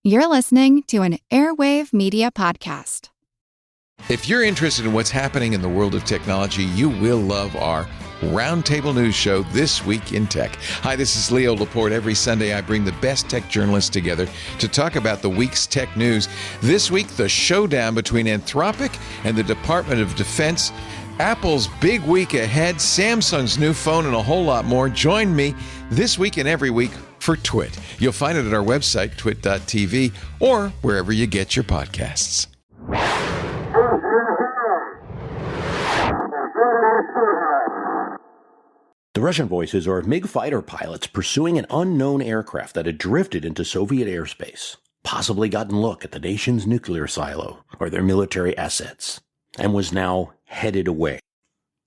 You're listening to an Airwave Media Podcast. If you're interested in what's happening in the world of technology, you will love our Roundtable News Show, This Week in Tech. Hi, this is Leo Laporte. Every Sunday, I bring the best tech journalists together to talk about the week's tech news. This week, the showdown between Anthropic and the Department of Defense, Apple's big week ahead, Samsung's new phone, and a whole lot more. Join me this week and every week for Twit. You'll find it at our website, twit.tv, or wherever you get your podcasts. The Russian voices are MiG fighter pilots pursuing an unknown aircraft that had drifted into Soviet airspace, possibly gotten a look at the nation's nuclear silo or their military assets, and was now headed away.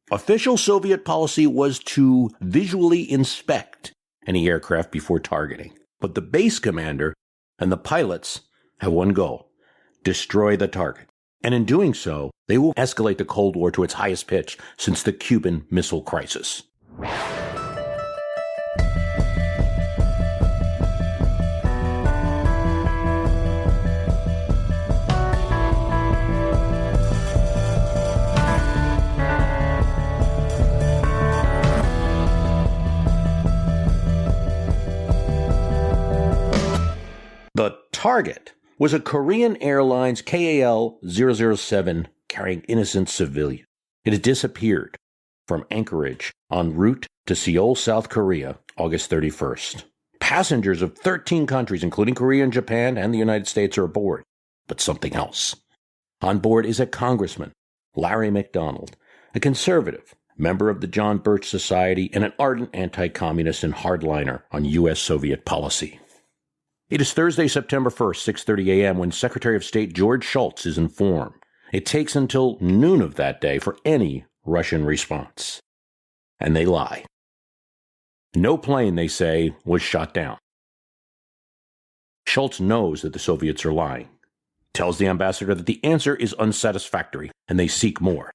Official Soviet policy was to visually inspect any aircraft before targeting, but the base commander and the pilots have one goal: destroy the target. And in doing so, they will escalate the Cold War to its highest pitch since the Cuban Missile Crisis. The target was a Korean Airlines KAL-007 carrying innocent civilians. It had disappeared from Anchorage en route to Seoul, South Korea, August 31st. Passengers of 13 countries, including Korea and Japan and the United States, are aboard. But something else. On board is a congressman, Larry McDonald, a conservative, member of the John Birch Society, and an ardent anti-communist and hardliner on U.S.-Soviet policy. It is Thursday, September 1st, 6:30 a.m., when Secretary of State George Shultz is informed. It takes until noon of that day for any Russian response. And they lie. No plane, they say, was shot down. Shultz knows that the Soviets are lying, tells the ambassador that the answer is unsatisfactory and they seek more.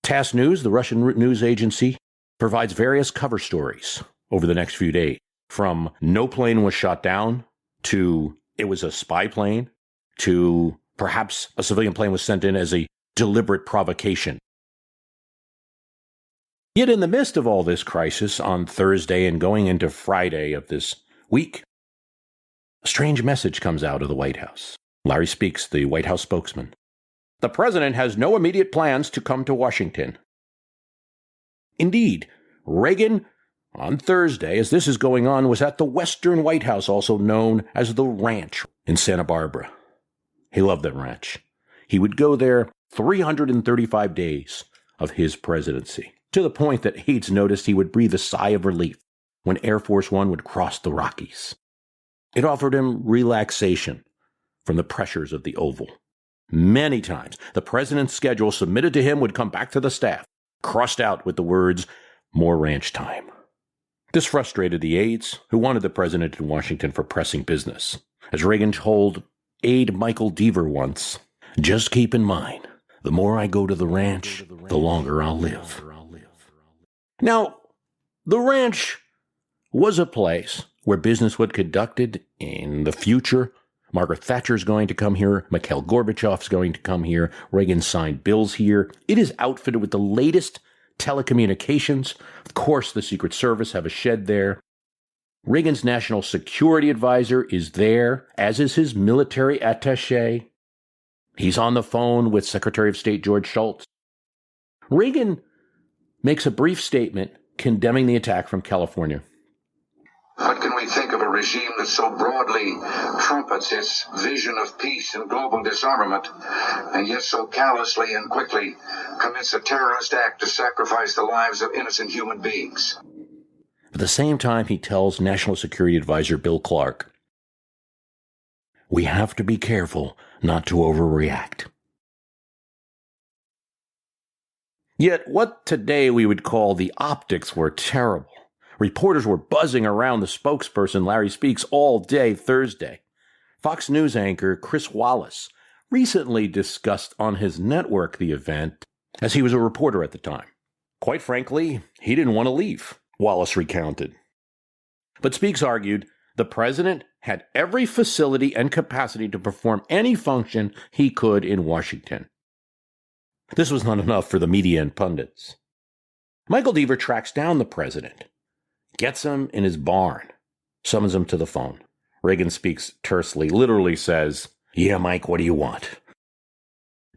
TASS News, the Russian news agency, provides various cover stories over the next few days, from no plane was shot down to it was a spy plane to perhaps a civilian plane was sent in as a deliberate provocation. Yet in the midst of all this crisis on Thursday and going into Friday of this week, a strange message comes out of the White House. Larry Speaks, the White House spokesman. The president has no immediate plans to come to Washington. Indeed, Reagan, on Thursday, as this is going on, was at the Western White House, also known as the Ranch in Santa Barbara. He loved that ranch. He would go there 335 days of his presidency, to the point that aides noticed he would breathe a sigh of relief when Air Force One would cross the Rockies. It offered him relaxation from the pressures of the Oval. Many times, the president's schedule submitted to him would come back to the staff, crossed out with the words, "More ranch time." This frustrated the aides, who wanted the president in Washington for pressing business. As Reagan told aide Michael Deaver once, "Just keep in mind, the more I go to the ranch, the longer I'll live." Now, the ranch was a place where business was conducted in the future. Margaret Thatcher's going to come here. Mikhail Gorbachev's going to come here. Reagan signed bills here. It is outfitted with the latest telecommunications. Of course, the Secret Service have a shed there. Reagan's national security advisor is there, as is his military attaché. He's on the phone with Secretary of State George Shultz. Reagan makes a brief statement condemning the attack from California. What can we think of a regime that so broadly trumpets its vision of peace and global disarmament, and yet so callously and quickly commits a terrorist act to sacrifice the lives of innocent human beings? At the same time, he tells National Security Advisor Bill Clark, "We have to be careful not to overreact." Yet what today we would call the optics were terrible. Reporters were buzzing around the spokesperson, Larry Speaks, all day Thursday. Fox News anchor Chris Wallace recently discussed on his network the event, as he was a reporter at the time. Quite frankly, he didn't want to leave, Wallace recounted. But Speaks argued the president had every facility and capacity to perform any function he could in Washington. This was not enough for the media and pundits. Michael Deaver tracks down the president, gets him in his barn, summons him to the phone. Reagan speaks tersely, literally says, "Yeah, Mike, what do you want?"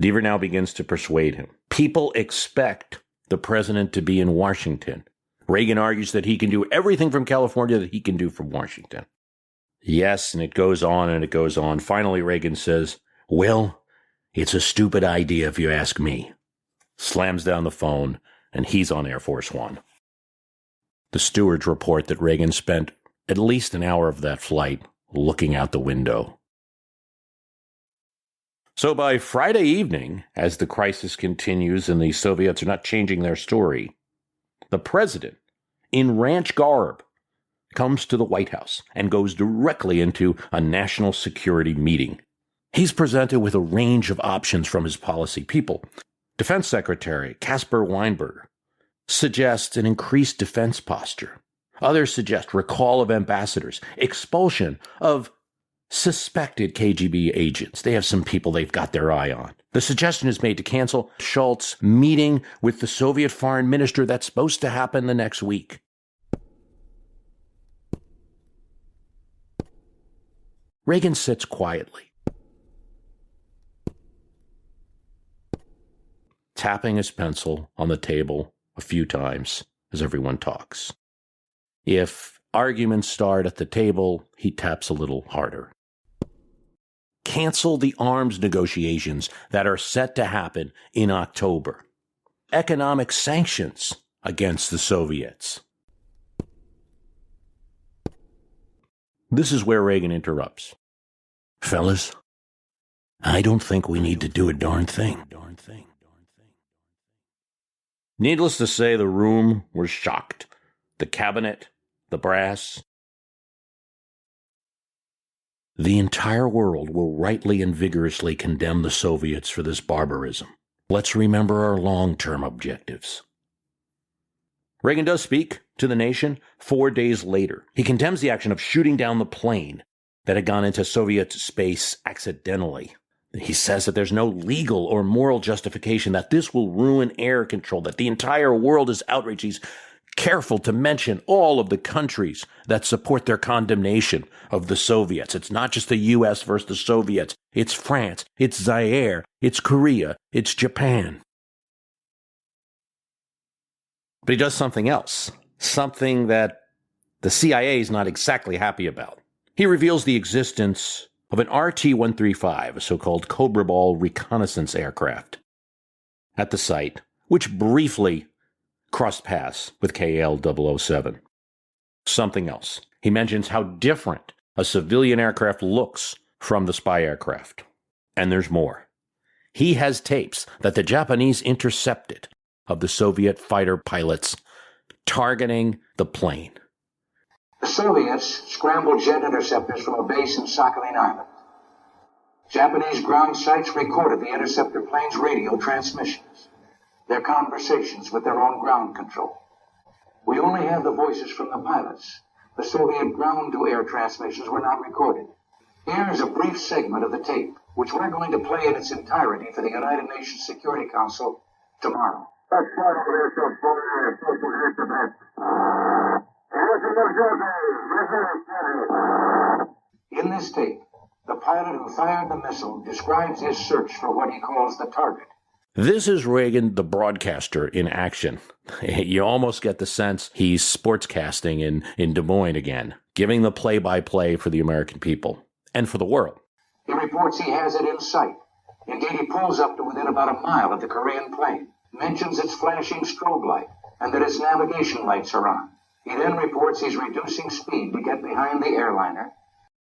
Deaver now begins to persuade him. People expect the president to be in Washington. Reagan argues that he can do everything from California that he can do from Washington. Yes, and it goes on and it goes on. Finally, Reagan says, "Well, it's a stupid idea if you ask me." Slams down the phone, and he's on Air Force One. The stewards report that Reagan spent at least an hour of that flight looking out the window. So by Friday evening, as the crisis continues and the Soviets are not changing their story, the president, in ranch garb, comes to the White House and goes directly into a national security meeting. He's presented with a range of options from his policy people. Defense Secretary Caspar Weinberger suggests an increased defense posture. Others suggest recall of ambassadors, expulsion of suspected KGB agents. They have some people they've got their eye on. The suggestion is made to cancel Shultz's meeting with the Soviet foreign minister that's supposed to happen the next week. Reagan sits quietly, tapping his pencil on the table a few times as everyone talks. If arguments start at the table, he taps a little harder. Cancel the arms negotiations that are set to happen in October. Economic sanctions against the Soviets. This is where Reagan interrupts. "Fellas, I don't think we need to do a darn thing." Needless to say, the room was shocked. The cabinet, the brass. The entire world will rightly and vigorously condemn the Soviets for this barbarism. Let's remember our long-term objectives. Reagan does speak to the nation 4 days later. He condemns the action of shooting down the plane that had gone into Soviet space accidentally. He says that there's no legal or moral justification, that this will ruin air control, that the entire world is outraged. He's careful to mention all of the countries that support their condemnation of the Soviets. It's not just the U.S. versus the Soviets. It's France, it's Zaire, it's Korea, it's Japan. But he does something else, something that the CIA is not exactly happy about. He reveals the existence of an RT-135, a so-called Cobra Ball reconnaissance aircraft, at the site, which briefly crossed paths with KAL-007. Something else. He mentions how different a civilian aircraft looks from the spy aircraft. And there's more. He has tapes that the Japanese intercepted of the Soviet fighter pilots targeting the plane. The Soviets scrambled jet interceptors from a base in Sakhalin Island. Japanese ground sites recorded the interceptor plane's radio transmissions, their conversations with their own ground control. We only have the voices from the pilots. The Soviet ground-to-air transmissions were not recorded. Here is a brief segment of the tape, which we're going to play in its entirety for the United Nations Security Council tomorrow. In this tape, the pilot who fired the missile describes his search for what he calls the target. This is Reagan, the broadcaster, in action. You almost get the sense he's sportscasting in Des Moines again, giving the play-by-play for the American people and for the world. He reports he has it in sight. Indeed, he pulls up to within about a mile of the Korean plane, mentions its flashing strobe light, and that its navigation lights are on. He then reports he's reducing speed to get behind the airliner.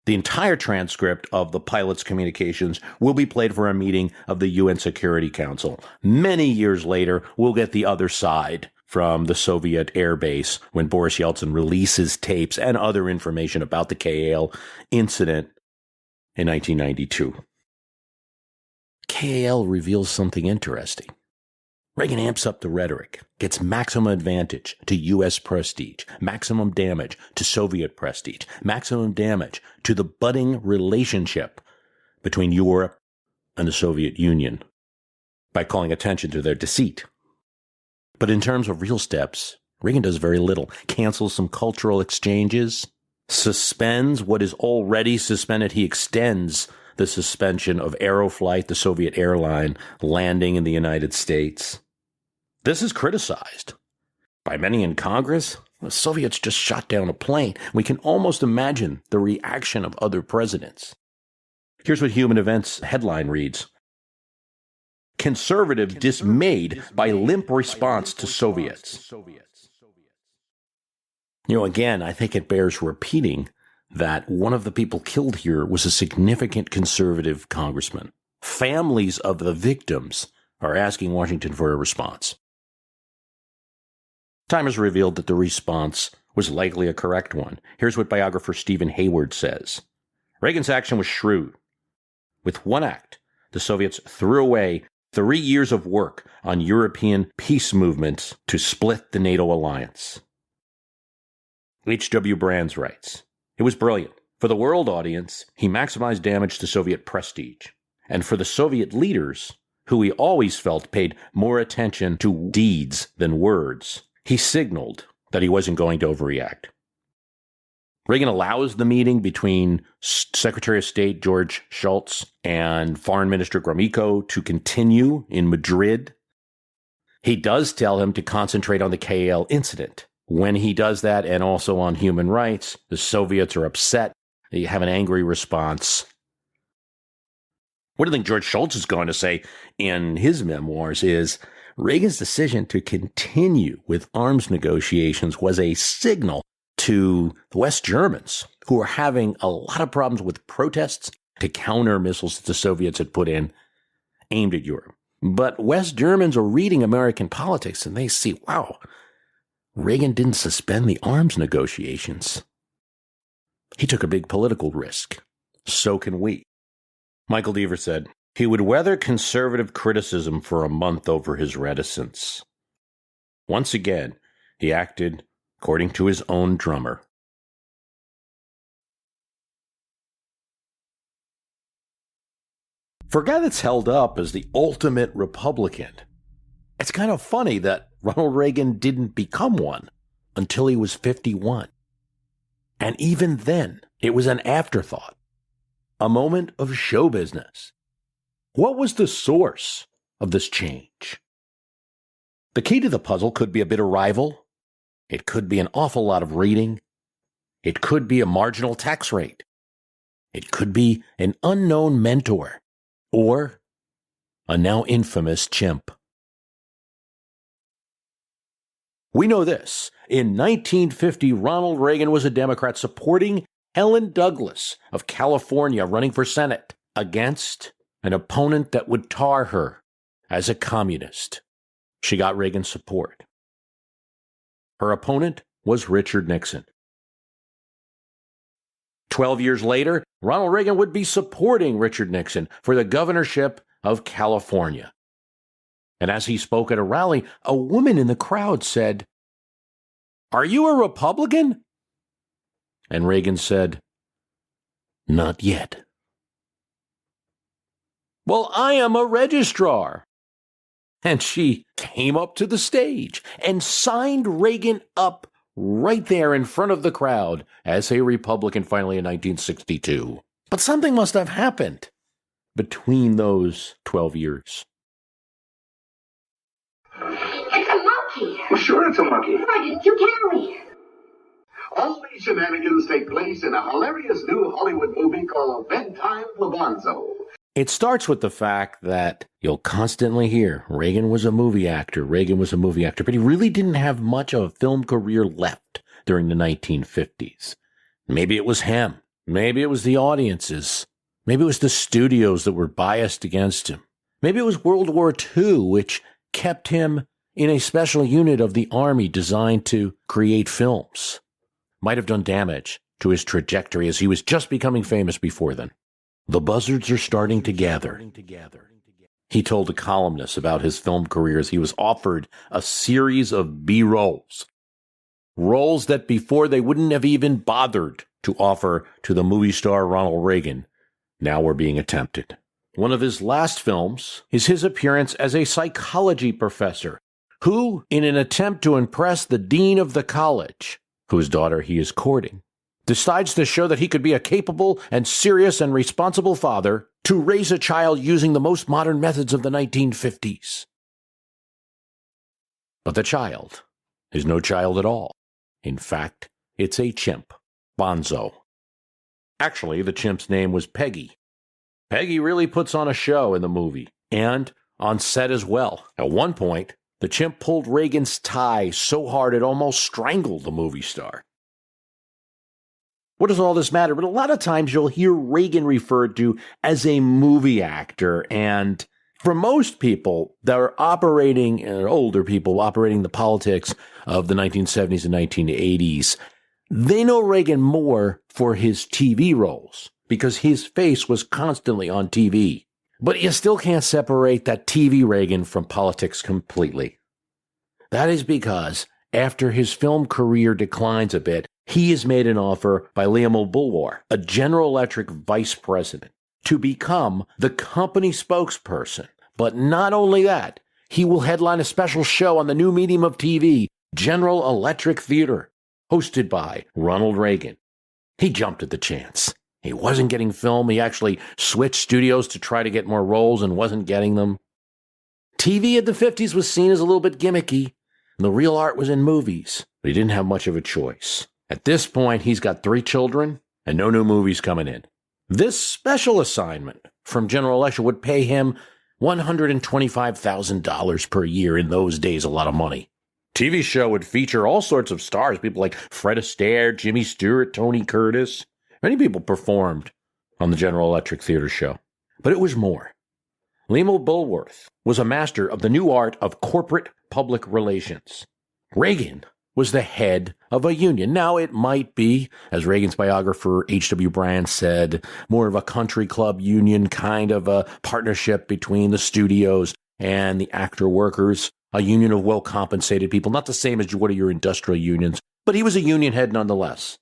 The entire transcript of the pilot's communications will be played for a meeting of the UN Security Council. Many years later, we'll get the other side from the Soviet air base when Boris Yeltsin releases tapes and other information about the KAL incident in 1992. KAL reveals something interesting. Reagan amps up the rhetoric, gets maximum advantage to U.S. prestige, maximum damage to Soviet prestige, maximum damage to the budding relationship between Europe and the Soviet Union by calling attention to their deceit. But in terms of real steps, Reagan does very little. Cancels some cultural exchanges, suspends what is already suspended. He extends the suspension of Aeroflight, the Soviet airline, landing in the United States. This is criticized by many in Congress. The Soviets just shot down a plane. We can almost imagine the reaction of other presidents. Here's what Human Events headline reads: Conservative dismayed by limp response to Soviets. Again, I think it bears repeating that one of the people killed here was a significant conservative congressman. Families of the victims are asking Washington for a response. Time has revealed that the response was likely a correct one. Here's what biographer Stephen Hayward says. Reagan's action was shrewd. With one act, the Soviets threw away 3 years of work on European peace movements to split the NATO alliance. H.W. Brands writes, it was brilliant. For the world audience, he maximized damage to Soviet prestige. And for the Soviet leaders, who he always felt paid more attention to deeds than words, he signaled that he wasn't going to overreact. Reagan allows the meeting between Secretary of State George Shultz and Foreign Minister Gromyko to continue in Madrid. He does tell him to concentrate on the KL incident. When he does that, and also on human rights, the Soviets are upset. They have an angry response. What do you think George Shultz is going to say in his memoirs is Reagan's decision to continue with arms negotiations was a signal to the West Germans, who were having a lot of problems with protests to counter missiles that the Soviets had put in aimed at Europe. But West Germans are reading American politics and they see, wow, Reagan didn't suspend the arms negotiations. He took a big political risk. So can we. Michael Deaver said, he would weather conservative criticism for a month over his reticence. Once again, he acted according to his own drummer. For a guy that's held up as the ultimate Republican, it's kind of funny that Ronald Reagan didn't become one until he was 51. And even then, it was an afterthought, a moment of show business. What was the source of this change? The key to the puzzle could be a bitter rival. It could be an awful lot of reading. It could be a marginal tax rate. It could be an unknown mentor or a now infamous chimp. We know this. In 1950, Ronald Reagan was a Democrat supporting Helen Douglas of California running for Senate against an opponent that would tar her as a communist. She got Reagan's support. Her opponent was Richard Nixon. 12 years later, Ronald Reagan would be supporting Richard Nixon for the governorship of California. And as he spoke at a rally, a woman in the crowd said, "Are you a Republican?" And Reagan said, "Not yet." "Well, I am a registrar." And she came up to the stage and signed Reagan up right there in front of the crowd as a Republican finally in 1962. But something must have happened between those 12 years. It's a monkey. Well, sure it's a monkey. Why didn't you tell me? All these shenanigans take place in a hilarious new Hollywood movie called Bedtime Labanzo. It starts with the fact that you'll constantly hear Reagan was a movie actor, but he really didn't have much of a film career left during the 1950s. Maybe it was him. Maybe it was the audiences. Maybe it was the studios that were biased against him. Maybe it was World War II, which kept him in a special unit of the Army designed to create films. Might have done damage to his trajectory as he was just becoming famous before then. The buzzards are starting to gather. He told a columnist about his film careers he was offered a series of B roles. Roles that before they wouldn't have even bothered to offer to the movie star Ronald Reagan now were being attempted. One of his last films is his appearance as a psychology professor who, in an attempt to impress the dean of the college, whose daughter he is courting, decides to show that he could be a capable and serious and responsible father to raise a child using the most modern methods of the 1950s. But the child is no child at all. In fact, it's a chimp, Bonzo. Actually, the chimp's name was Peggy. Peggy really puts on a show in the movie, and on set as well. At one point, the chimp pulled Reagan's tie so hard it almost strangled the movie star. What does all this matter? But a lot of times you'll hear Reagan referred to as a movie actor, and for most people that are operating, older people operating the politics of the 1970s and 1980s, they know Reagan more for his TV roles because his face was constantly on TV. But you still can't separate that TV Reagan from politics completely. That is because after his film career declines a bit, he is made an offer by Reagan the Goldwater, a General Electric vice president, to become the company spokesperson. But not only that, he will headline a special show on the new medium of TV, General Electric Theater, hosted by Ronald Reagan. He jumped at the chance. He wasn't getting film. He actually switched studios to try to get more roles and wasn't getting them. TV in the 50s was seen as a little bit gimmicky, and the real art was in movies, but he didn't have much of a choice. At this point, he's got 3 children and no new movies coming in. This special assignment from General Electric would pay him $125,000 per year. In those days, a lot of money. TV show would feature all sorts of stars, people like Fred Astaire, Jimmy Stewart, Tony Curtis. Many people performed on the General Electric Theater show. But it was more. Reagan the Goldwater was a master of the new art of corporate public relations. Reagan was the head of a union. Now, it might be, as Reagan's biographer H.W. Brand said, more of a country club union, kind of a partnership between the studios and the actor workers, a union of well-compensated people, not the same as one of your industrial unions, but he was a union head nonetheless.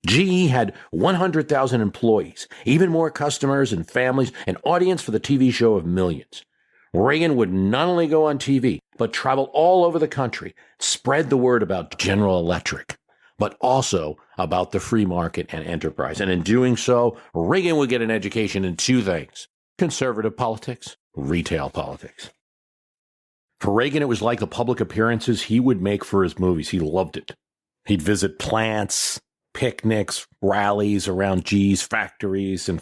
GE had 100,000 employees, even more customers and families, an audience for the TV show of millions. Reagan would not only go on TV, but travel all over the country, spread the word about General Electric, but also about the free market and enterprise. And in doing so, Reagan would get an education in 2 things: conservative politics, retail politics. For Reagan, it was like the public appearances he would make for his movies. He loved it. He'd visit plants, picnics, rallies around GE's factories, and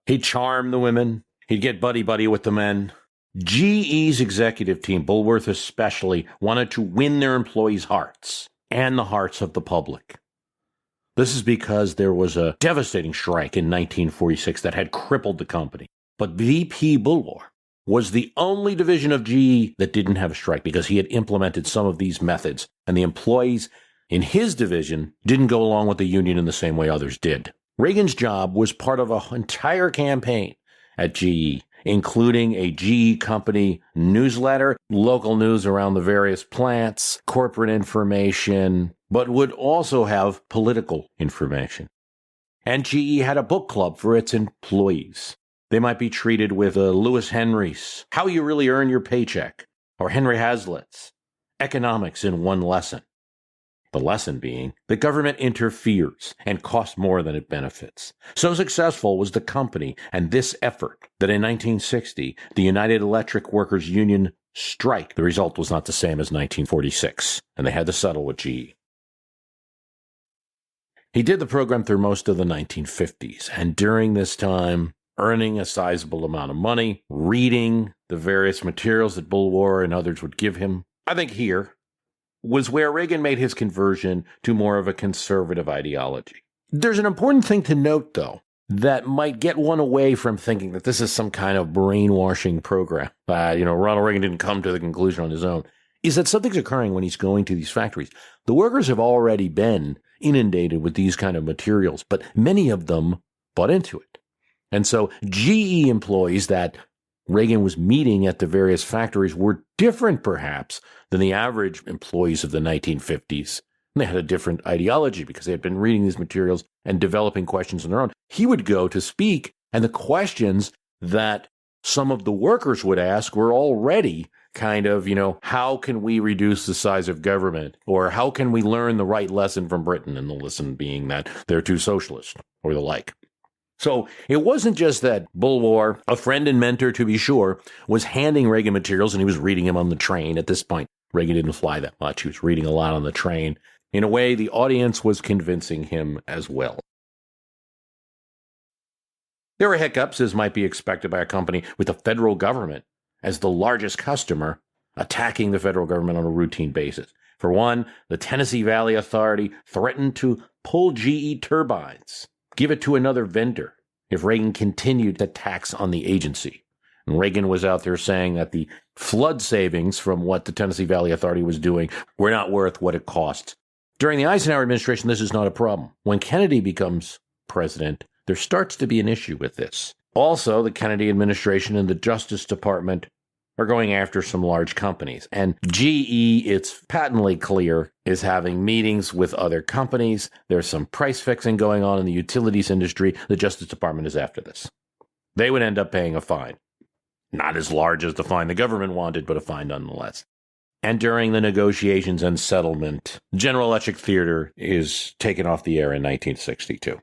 he'd charm the women. He'd get buddy-buddy with the men. GE's executive team, Goldwater especially, wanted to win their employees' hearts and the hearts of the public. This is because there was a devastating strike in 1946 that had crippled the company. But VP Goldwater was the only division of GE that didn't have a strike because he had implemented some of these methods, and the employees in his division didn't go along with the union in the same way others did. Reagan's job was part of an entire campaign at GE, including a GE company newsletter, local news around the various plants, corporate information, but would also have political information. And GE had a book club for its employees. They might be treated with Lewis Henry's How You Really Earn Your Paycheck, or Henry Hazlitt's Economics in One Lesson. The lesson being the government interferes and costs more than it benefits. So successful was the company and this effort that in 1960, the United Electric Workers Union strike, the result was not the same as 1946, and they had to settle with GE. He did the program through most of the 1950s, and during this time, earning a sizable amount of money, reading the various materials that Goldwater and others would give him. I think here was where Reagan made his conversion to more of a conservative ideology. There's an important thing to note, though, that might get one away from thinking that this is some kind of brainwashing program. Ronald Reagan didn't come to the conclusion on his own, is that something's occurring when he's going to these factories. The workers have already been inundated with these kind of materials, but many of them bought into it. And so GE employees that Reagan was meeting at the various factories were different, perhaps, than the average employees of the 1950s. And they had a different ideology because they had been reading these materials and developing questions on their own. He would go to speak, and the questions that some of the workers would ask were already kind of, how can we reduce the size of government? Or how can we learn the right lesson from Britain? And the lesson being that they're too socialist or the like. So it wasn't just that Bulwer, a friend and mentor to be sure, was handing Reagan materials and he was reading them on the train. At this point, Reagan didn't fly that much. He was reading a lot on the train. In a way, the audience was convincing him as well. There were hiccups, as might be expected by a company with the federal government as the largest customer attacking the federal government on a routine basis. For one, the Tennessee Valley Authority threatened to pull GE turbines, give it to another vendor if Reagan continued to tax on the agency. And Reagan was out there saying that the flood savings from what the Tennessee Valley Authority was doing were not worth what it cost. During the Eisenhower administration, this is not a problem. When Kennedy becomes president, there starts to be an issue with this. Also, the Kennedy administration and the Justice Department are going after some large companies. And GE, it's patently clear, is having meetings with other companies. There's some price fixing going on in the utilities industry. The Justice Department is after this. They would end up paying a fine. Not as large as the fine the government wanted, but a fine nonetheless. And during the negotiations and settlement, General Electric Theater is taken off the air in 1962.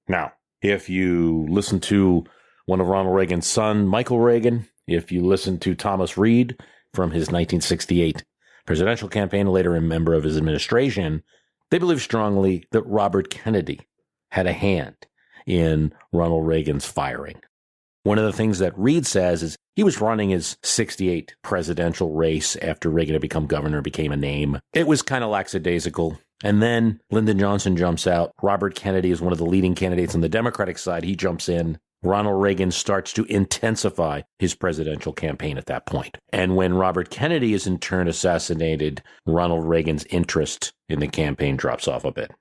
Now, if you listen to one of Ronald Reagan's son, Michael Reagan, if you listen to Thomas Reed from his 1968 presidential campaign, later a member of his administration, they believe strongly that Robert Kennedy had a hand in Ronald Reagan's firing. One of the things that Reed says is he was running his 68 presidential race after Reagan had become governor, became a name. It was kind of lackadaisical. And then Lyndon Johnson jumps out. Robert Kennedy is one of the leading candidates on the Democratic side. He jumps in. Ronald Reagan starts to intensify his presidential campaign at that point. And when Robert Kennedy is in turn assassinated, Ronald Reagan's interest in the campaign drops off a bit.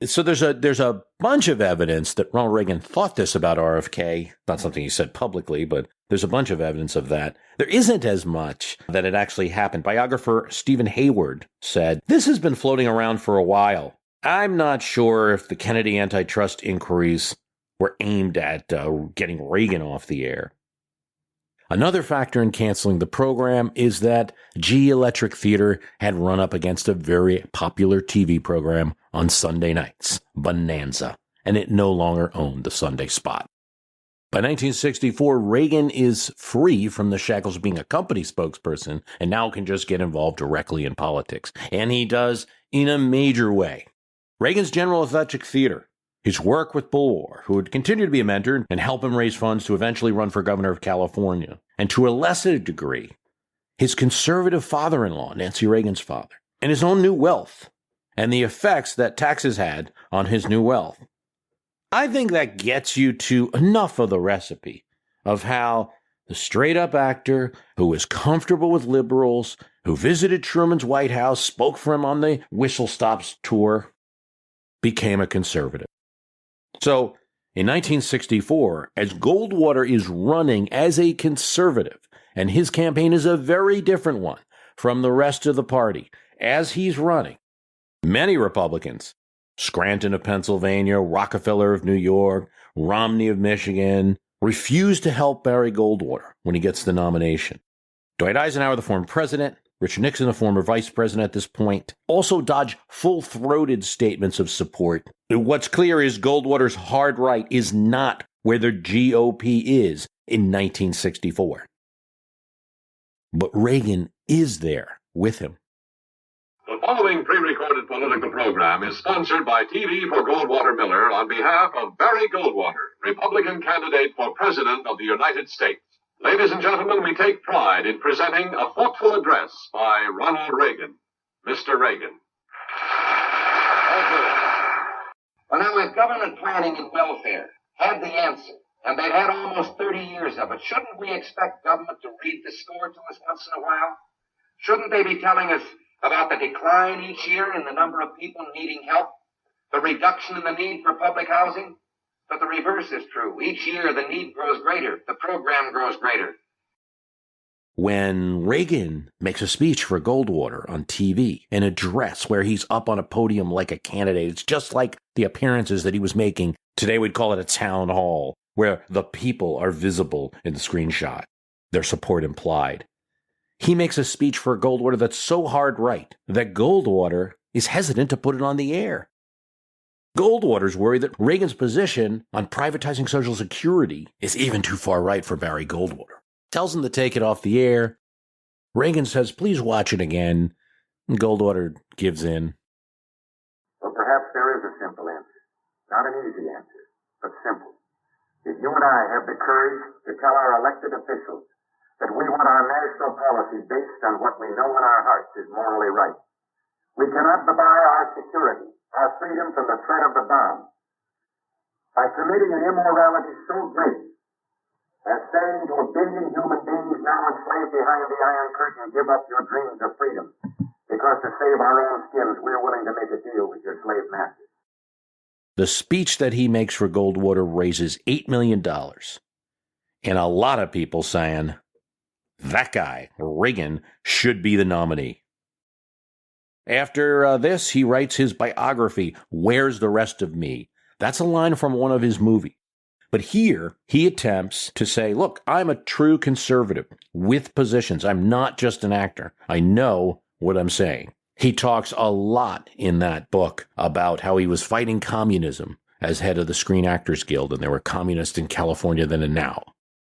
So there's a bunch of evidence that Ronald Reagan thought this about RFK. Not something he said publicly, but there's a bunch of evidence of that. There isn't as much that it actually happened. Biographer Stephen Hayward said, "This has been floating around for a while. I'm not sure if the Kennedy antitrust inquiries were aimed at getting Reagan off the air." Another factor in canceling the program is that GE Electric Theater had run up against a very popular TV program on Sunday nights, Bonanza, and it no longer owned the Sunday spot. By 1964, Reagan is free from the shackles of being a company spokesperson and now can just get involved directly in politics. And he does in a major way. Reagan's General Electric Theater, his work with Bulwer, who would continue to be a mentor and help him raise funds to eventually run for governor of California, and to a lesser degree, his conservative father-in-law, Nancy Reagan's father, and his own new wealth, and the effects that taxes had on his new wealth. I think that gets you to enough of the recipe of how the straight-up actor who was comfortable with liberals, who visited Truman's White House, spoke for him on the Whistle Stops tour, became a conservative. So, in 1964, as Goldwater is running as a conservative, and his campaign is a very different one from the rest of the party, as he's running, many Republicans, Scranton of Pennsylvania, Rockefeller of New York, Romney of Michigan, refuse to help Barry Goldwater when he gets the nomination. Dwight Eisenhower, the former president, Richard Nixon, the former vice president at this point, also dodge full-throated statements of support. What's clear is Goldwater's hard right is not where the GOP is in 1964. But Reagan is there with him. The following pre-recorded political program is sponsored by TV for Goldwater Miller on behalf of Barry Goldwater, Republican candidate for President of the United States. Ladies and gentlemen, we take pride in presenting a thoughtful address by Ronald Reagan. Mr. Reagan. Thank you. Well, now, if government planning and welfare had the answer, and they'd had almost 30 years of it, shouldn't we expect government to read the score to us once in a while? Shouldn't they be telling us about the decline each year in the number of people needing help, the reduction in the need for public housing, But the reverse is true. Each year, the need grows greater. The program grows greater. When Reagan makes a speech for Goldwater on TV, an address where he's up on a podium like a candidate, it's just like the appearances that he was making. Today we'd call it a town hall, where the people are visible in the screenshot, their support implied. He makes a speech for Goldwater that's so hard right that Goldwater is hesitant to put it on the air. Goldwater's worried that Reagan's position on privatizing Social Security is even too far right for Barry Goldwater. Tells him to take it off the air. Reagan says, please watch it again. And Goldwater gives in. Well, perhaps there is a simple answer. Not an easy answer, but simple. If you and I have the courage to tell our elected officials that we want our national policy based on what we know in our hearts is morally right, we cannot buy our security, our freedom from the threat of the bomb, by committing an immorality so great as saying to a billion human beings now enslaved behind the Iron Curtain, give up your dreams of freedom, because to save our own skins, we're willing to make a deal with your slave masters. The speech that he makes for Goldwater raises $8 million. And a lot of people saying, that guy, Reagan, should be the nominee. After this, he writes his biography, Where's the Rest of Me? That's a line from one of his movies. But here, he attempts to say, look, I'm a true conservative with positions. I'm not just an actor. I know what I'm saying. He talks a lot in that book about how he was fighting communism as head of the Screen Actors Guild, and there were communists in California then and now.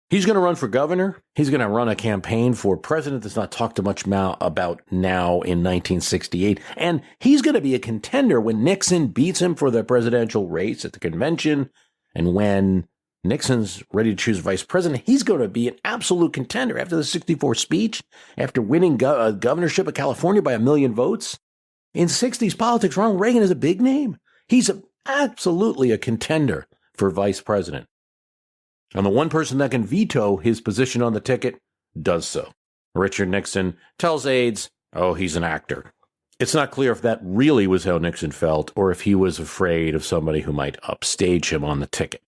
He's going to run for governor. He's going to run a campaign for president that's not talked much about now in 1968. And he's going to be a contender when Nixon beats him for the presidential race at the convention. And when Nixon's ready to choose vice president, he's going to be an absolute contender after the 64 speech, after winning governorship of California by 1 million votes. In 60s politics, Ronald Reagan is a big name. He's absolutely a contender for vice president. And the one person that can veto his position on the ticket does so. Richard Nixon tells aides, oh, he's an actor. It's not clear if that really was how Nixon felt or if he was afraid of somebody who might upstage him on the ticket.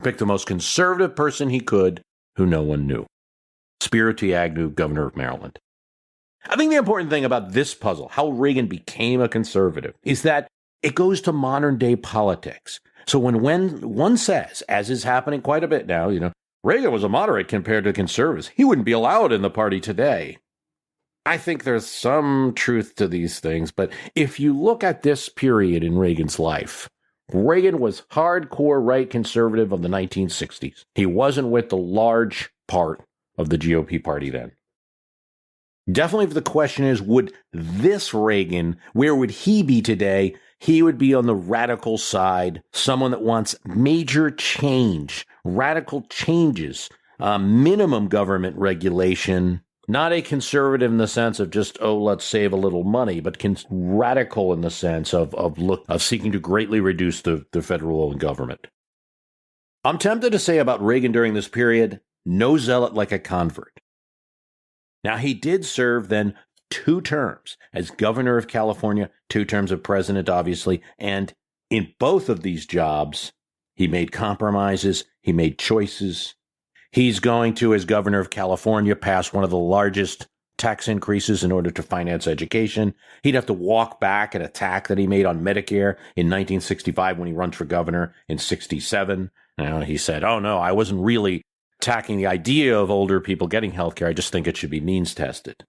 Picked the most conservative person he could, who no one knew. Spiro T. Agnew, governor of Maryland. I think the important thing about this puzzle, how Reagan became a conservative, is that it goes to modern day politics. So when one says, as is happening quite a bit now, Reagan was a moderate compared to conservatives, he wouldn't be allowed in the party today. I think there's some truth to these things, but if you look at this period in Reagan's life, Reagan was hardcore right conservative of the 1960s. He wasn't with the large part of the GOP party then. Definitely if the question is, would this Reagan, where would he be today? He would be on the radical side, someone that wants major change, radical changes, minimum government regulation. Not a conservative in the sense of just, let's save a little money, but radical in the sense of seeking to greatly reduce the federal government. I'm tempted to say about Reagan during this period, no zealot like a convert. Now, he did serve then 2 terms as governor of California, 2 terms of president, obviously, and in both of these jobs, he made compromises, he made choices. He's going to, as governor of California, pass one of the largest tax increases in order to finance education. He'd have to walk back an attack that he made on Medicare in 1965 when he runs for governor in 67. He said, oh, no, I wasn't really attacking the idea of older people getting health care. I just think it should be means tested.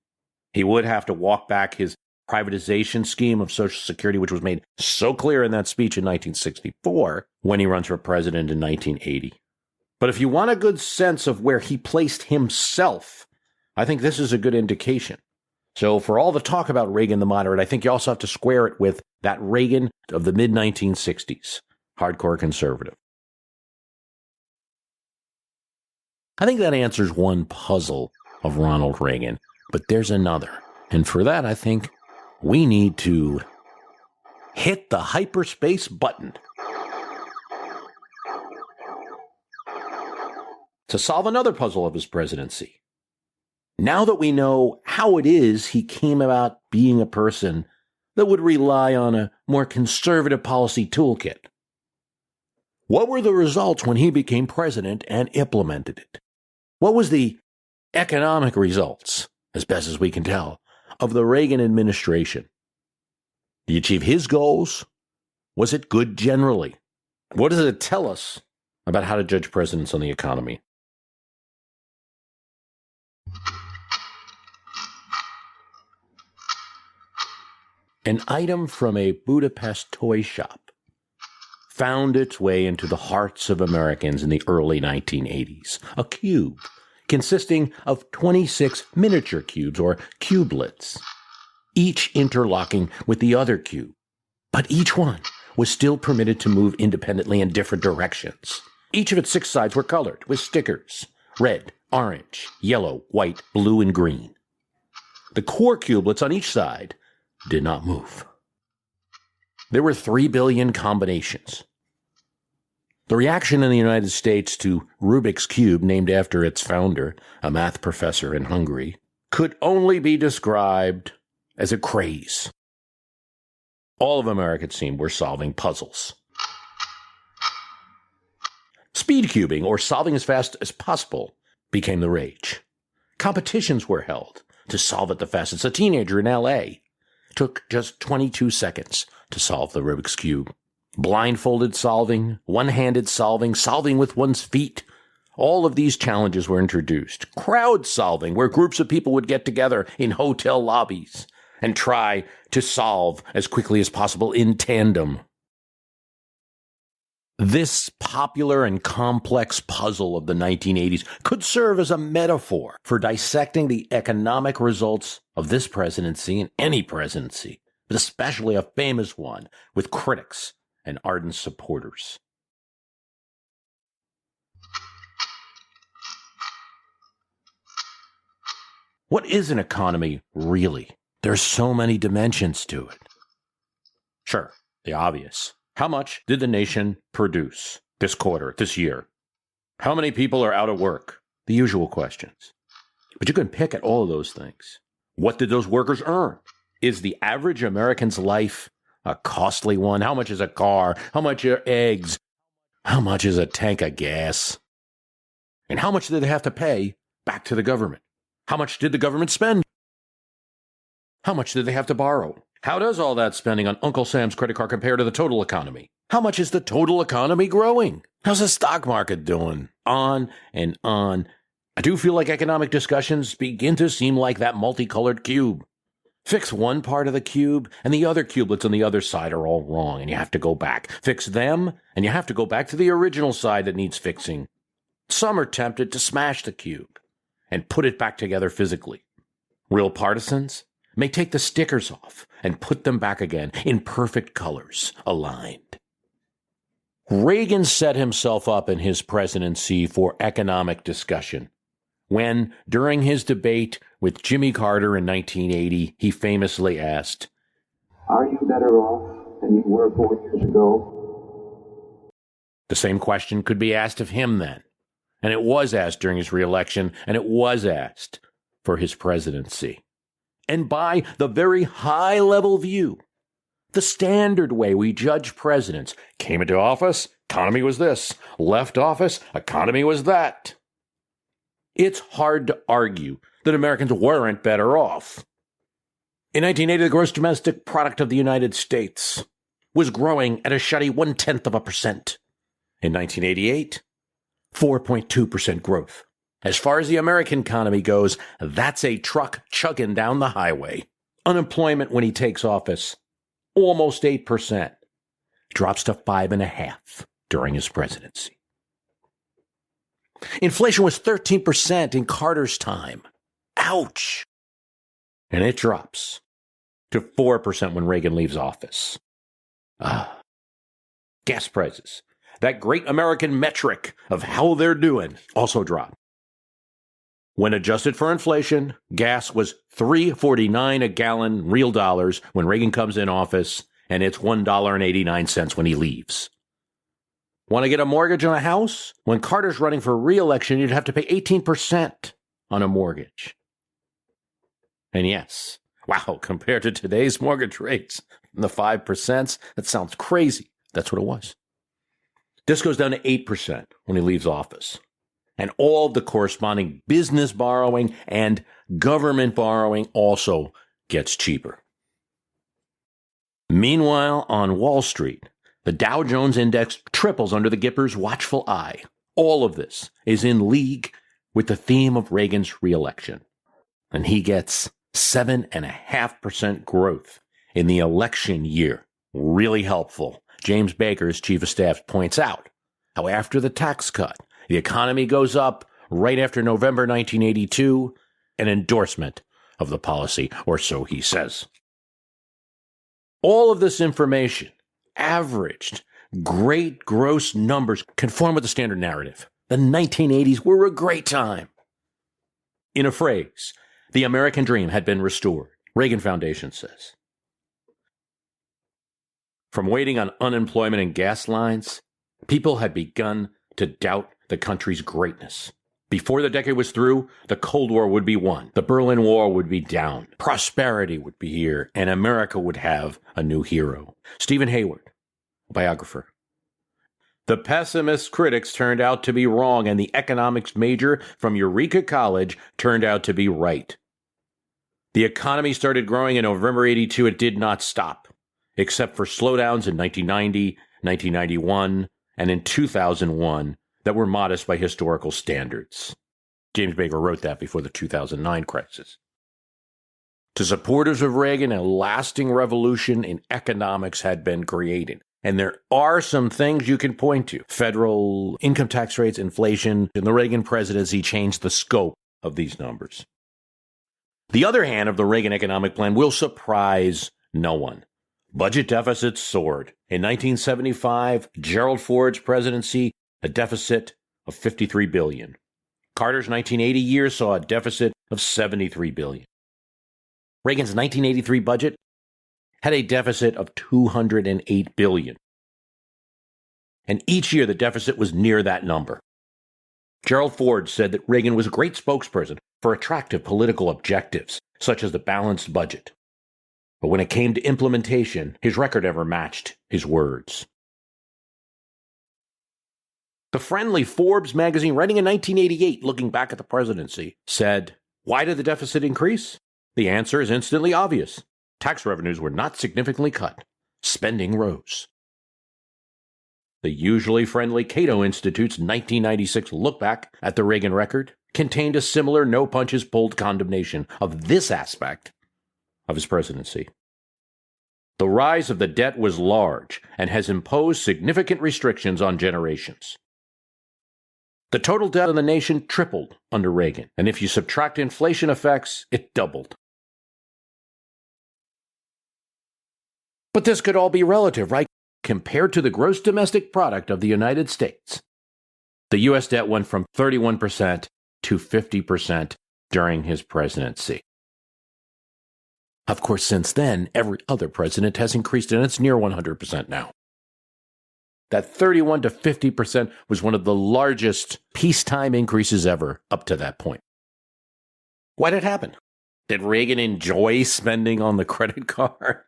He would have to walk back his privatization scheme of Social Security, which was made so clear in that speech in 1964 when he runs for president in 1980. But if you want a good sense of where he placed himself, I think this is a good indication. So for all the talk about Reagan the moderate, I think you also have to square it with that Reagan of the mid-1960s, hardcore conservative. I think that answers one puzzle of Ronald Reagan, but there's another. And for that, I think we need to hit the hyperspace button to solve another puzzle of his presidency. Now that we know how it is he came about being a person that would rely on a more conservative policy toolkit, What were the results when he became president and implemented it? What was the economic results, as best as we can tell, of the Reagan administration? Did he achieve his goals? Was it good generally? What does it tell us about how to judge presidents on the economy? An item from a Budapest toy shop found its way into the hearts of Americans in the early 1980s. A cube consisting of 26 miniature cubes, or cubelets, each interlocking with the other cube. But each one was still permitted to move independently in different directions. Each of its 6 sides were colored with stickers: red, orange, yellow, white, blue, and green. The core cubelets on each side did not move. There were 3 billion combinations. The reaction in the United States to Rubik's Cube, named after its founder, a math professor in Hungary, could only be described as a craze. All of America, it seemed, were solving puzzles. Speed cubing, or solving as fast as possible, became the rage. Competitions were held to solve it the fastest. A teenager in L.A. took just 22 seconds to solve the Rubik's Cube. Blindfolded solving, one-handed solving, solving with one's feet. All of these challenges were introduced. Crowd solving, where groups of people would get together in hotel lobbies and try to solve as quickly as possible in tandem. This popular and complex puzzle of the 1980s could serve as a metaphor for dissecting the economic results of this presidency and any presidency, but especially a famous one with critics and ardent supporters. What is an economy, really? There's so many dimensions to it. Sure, the obvious. How much did the nation produce this quarter, this year? How many people are out of work? The usual questions. But you can pick at all of those things. What did those workers earn? Is the average American's life a costly one? How much is a car? How much are eggs? How much is a tank of gas? And how much did they have to pay back to the government? How much did the government spend? How much did they have to borrow? How does all that spending on Uncle Sam's credit card compare to the total economy? How much is the total economy growing? How's the stock market doing? On and on. I do feel like economic discussions begin to seem like that multicolored cube. Fix one part of the cube, and the other cubelets on the other side are all wrong, and you have to go back. Fix them, and you have to go back to the original side that needs fixing. Some are tempted to smash the cube and put it back together physically. Real partisans may take the stickers off and put them back again in perfect colors, aligned. Reagan set himself up in his presidency for economic discussion when, during his debate with Jimmy Carter in 1980, he famously asked, Are you better off than you were 4 years ago? The same question could be asked of him then, and it was asked during his reelection, and it was asked for his presidency. And by the very high-level view, the standard way we judge presidents, came into office, economy was this, left office, economy was that. It's hard to argue that Americans weren't better off. In 1980, the gross domestic product of the United States was growing at a shoddy 0.1%. In 1988, 4.2% growth. As far as the American economy goes, that's a truck chugging down the highway. Unemployment when he takes office, almost 8%. Drops to 5.5% during his presidency. Inflation was 13% in Carter's time. Ouch! And it drops to 4% when Reagan leaves office. Gas prices, that great American metric of how they're doing, also drop. When adjusted for inflation, gas was $3.49 a gallon, real dollars, when Reagan comes in office, and it's $1.89 when he leaves. Want to get a mortgage on a house? When Carter's running for re-election, you'd have to pay 18% on a mortgage. And yes, wow, compared to today's mortgage rates, the 5%, that sounds crazy. That's what it was. This goes down to 8% when he leaves office. And all of the corresponding business borrowing and government borrowing also gets cheaper. Meanwhile, on Wall Street, the Dow Jones Index triples under the Gipper's watchful eye. All of this is in league with the theme of Reagan's reelection. And he gets 7.5% growth in the election year. Really helpful. James Baker's chief of staff points out how after the tax cut, the economy goes up right after November 1982, an endorsement of the policy, or so he says. All of this information, averaged, great gross numbers, conform with the standard narrative. The 1980s were a great time. In a phrase, the American dream had been restored, Reagan Foundation says. From waiting on unemployment and gas lines, people had begun to doubt the country's greatness. Before the decade was through, the Cold War would be won. The Berlin Wall would be down. Prosperity would be here, and America would have a new hero. Stephen Hayward, a biographer. The pessimist critics turned out to be wrong, and the economics major from Eureka College turned out to be right. The economy started growing in November 82. It did not stop, except for slowdowns in 1990, 1991, and in 2001 that were modest by historical standards. James Baker wrote that before the 2009 crisis. To supporters of Reagan, a lasting revolution in economics had been created. And there are some things you can point to. Federal income tax rates, inflation, and the Reagan presidency changed the scope of these numbers. The other hand of the Reagan economic plan will surprise no one. Budget deficits soared. In 1975, Gerald Ford's presidency, a deficit of $53 billion. Carter's 1980 year saw a deficit of $73 billion. Reagan's 1983 budget had a deficit of $208 billion. And each year the deficit was near that number. Gerald Ford said that Reagan was a great spokesperson for attractive political objectives, such as the balanced budget. But when it came to implementation, his record never matched his words. The friendly Forbes magazine, writing in 1988, looking back at the presidency, said, "Why did the deficit increase? The answer is instantly obvious. Tax revenues were not significantly cut. Spending rose." The usually friendly Cato Institute's 1996 look back at the Reagan record contained a similar no-punches-pulled condemnation of this aspect of his presidency. The rise of the debt was large and has imposed significant restrictions on generations. The total debt of the nation tripled under Reagan, and if you subtract inflation effects, it doubled. But this could all be relative, right? Compared to the gross domestic product of the United States, the U.S. debt went from 31% to 50% during his presidency. Of course, since then, every other president has increased, and it's near 100% now. That 31 to 50% was one of the largest peacetime increases ever up to that point. Why did it happen? Did Reagan enjoy spending on the credit card?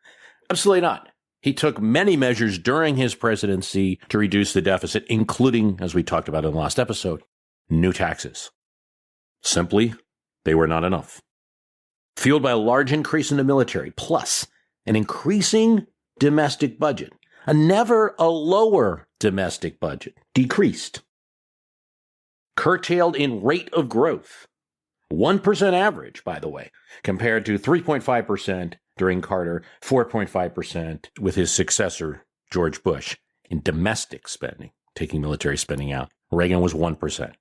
Absolutely not. He took many measures during his presidency to reduce the deficit, including, as we talked about in the last episode, new taxes. Simply, they were not enough. Fueled by a large increase in the military, plus an increasing domestic budget, a never a lower domestic budget, decreased. Curtailed in rate of growth. 1% average, by the way, compared to 3.5% during Carter, 4.5% with his successor, George Bush, in domestic spending, taking military spending out. Reagan was 1%.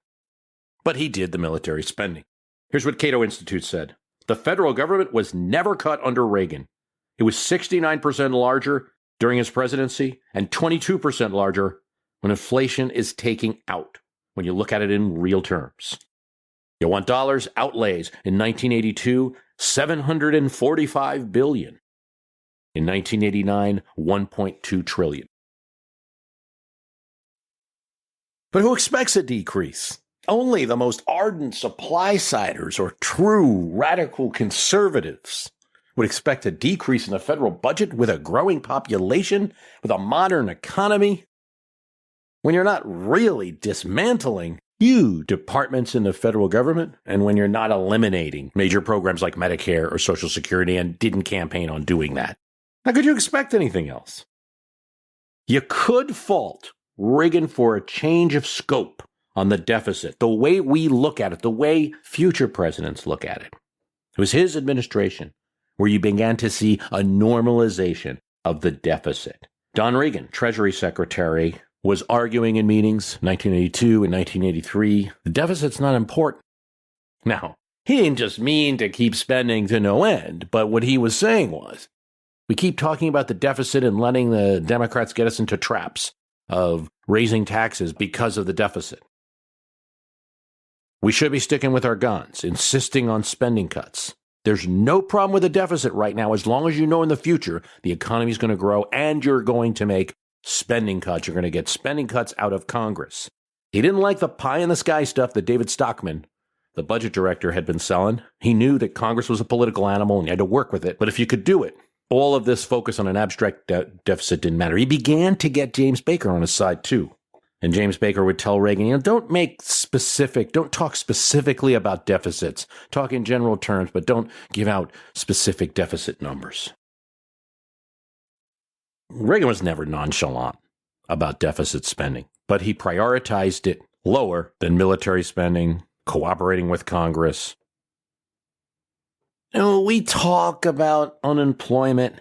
But he did the military spending. Here's what Cato Institute said. The federal government was never cut under Reagan. It was 69% larger during his presidency and 22% larger when inflation is taking out, when you look at it in real terms. You want dollars? Outlays. In 1982, $745 billion. In 1989, $1.2 trillion. But who expects a decrease? Only the most ardent supply-siders or true radical conservatives would expect a decrease in the federal budget with a growing population, with a modern economy. when you're not really dismantling huge departments in the federal government, and when you're not eliminating major programs like Medicare or Social Security and didn't campaign on doing that. How could you expect anything else? You could fault Reagan for a change of scope on the deficit, the way we look at it, the way future presidents look at it. It was his administration where you began to see a normalization of the deficit. Don Regan, Treasury Secretary, was arguing in meetings 1982 and 1983, the deficit's not important. Now, he didn't just mean to keep spending to no end, but what he was saying was, we keep talking about the deficit and letting the Democrats get us into traps of raising taxes because of the deficit. We should be sticking with our guns, insisting on spending cuts. There's no problem with the deficit right now as long as you know in the future the economy is going to grow and you're going to make spending cuts. You're going to get spending cuts out of Congress. He didn't like the pie-in-the-sky stuff that David Stockman, the budget director, had been selling. He knew that Congress was a political animal and you had to work with it. But if you could do it, all of this focus on an abstract deficit didn't matter. He began to get James Baker on his side, too. And James Baker would tell Reagan, don't talk specifically about deficits. Talk in general terms, but don't give out specific deficit numbers. Reagan was never nonchalant about deficit spending, but he prioritized it lower than military spending, cooperating with Congress. We talk about unemployment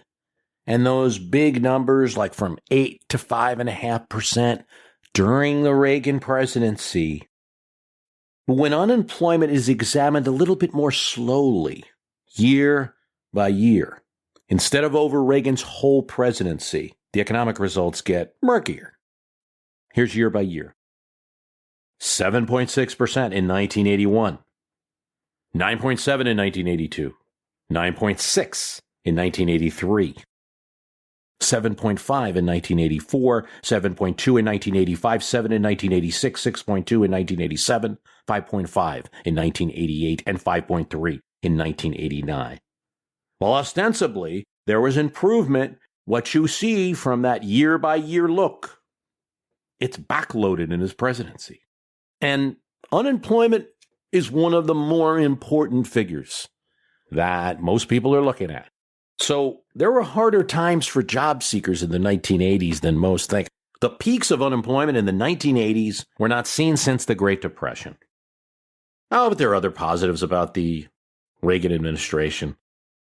and those big numbers like from 8 to 5.5% during the Reagan presidency. But when unemployment is examined a little bit more slowly, year by year, instead of over Reagan's whole presidency, the economic results get murkier. Here's year by year. 7.6% in 1981, 9.7 in 1982, 9.6 in 1983, 7.5 in 1984, 7.2 in 1985, 7 in 1986, 6.2 in 1987, 5.5 in 1988, and 5.3 in 1989. While ostensibly there was improvement, what you see from that year-by-year look, it's backloaded in his presidency. And unemployment is one of the more important figures that most people are looking at. So there were harder times for job seekers in the 1980s than most think. The peaks of unemployment in the 1980s were not seen since the Great Depression. Oh, but there are other positives about the Reagan administration.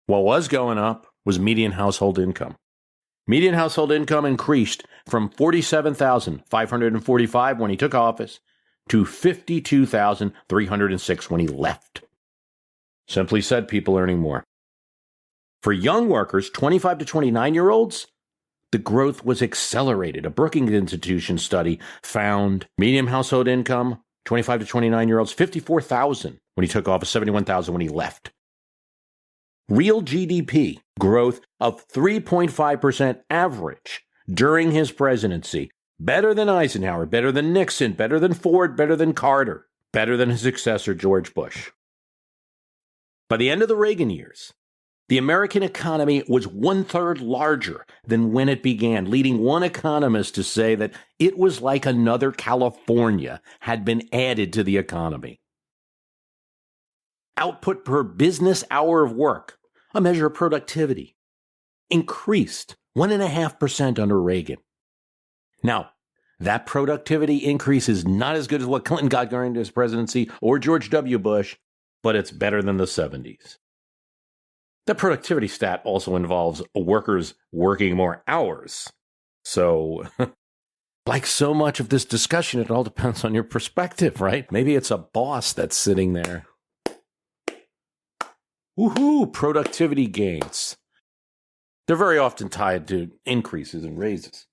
What was going up was median household income. Median household income increased from $47,545 when he took office to $52,306 when he left. Simply said, people earning more. For young workers, 25 to 29-year-olds, the growth was accelerated. A Brookings Institution study found median household income, 25 to 29-year-olds, $54,000 when he took office, $71,000 when he left. Real GDP growth of 3.5% average during his presidency. Better than Eisenhower, better than Nixon, better than Ford, better than Carter, better than his successor, George Bush. By the end of the Reagan years, the American economy was 1/3 larger than when it began, leading one economist to say that it was like another California had been added to the economy. Output per business hour of work, a measure of productivity, increased 1.5% under Reagan. Now, that productivity increase is not as good as what Clinton got during his presidency or George W. Bush, but it's better than the 70s. The productivity stat also involves workers working more hours. So, like so much of this discussion, it all depends on your perspective, right? Maybe it's a boss that's sitting there. Woohoo, productivity gains. They're very often tied to increases and raises.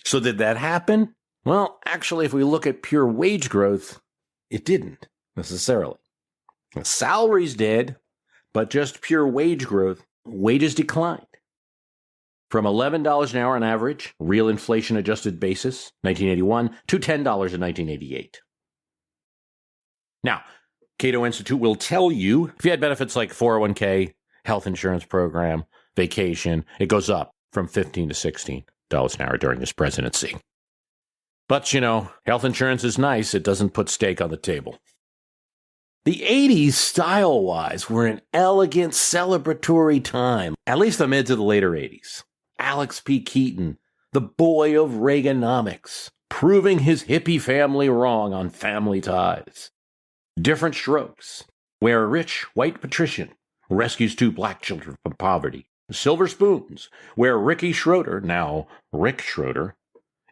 So did that happen? Well, actually, if we look at pure wage growth, it didn't necessarily. Salaries did, but just pure wage growth, wages declined. From $11 an hour on average, real inflation-adjusted basis, 1981, to $10 in 1988. Now, Cato Institute will tell you, if you had benefits like 401k, health insurance program, vacation, it goes up from $15 to $16 an hour during this presidency. But, health insurance is nice. It doesn't put steak on the table. The 80s, style-wise, were an elegant, celebratory time, at least the mid to the later 80s. Alex P. Keaton, the boy of Reaganomics, proving his hippie family wrong on Family Ties. Different Strokes, where a rich white patrician rescues two black children from poverty. Silver Spoons, where Ricky Schroeder, now Rick Schroeder,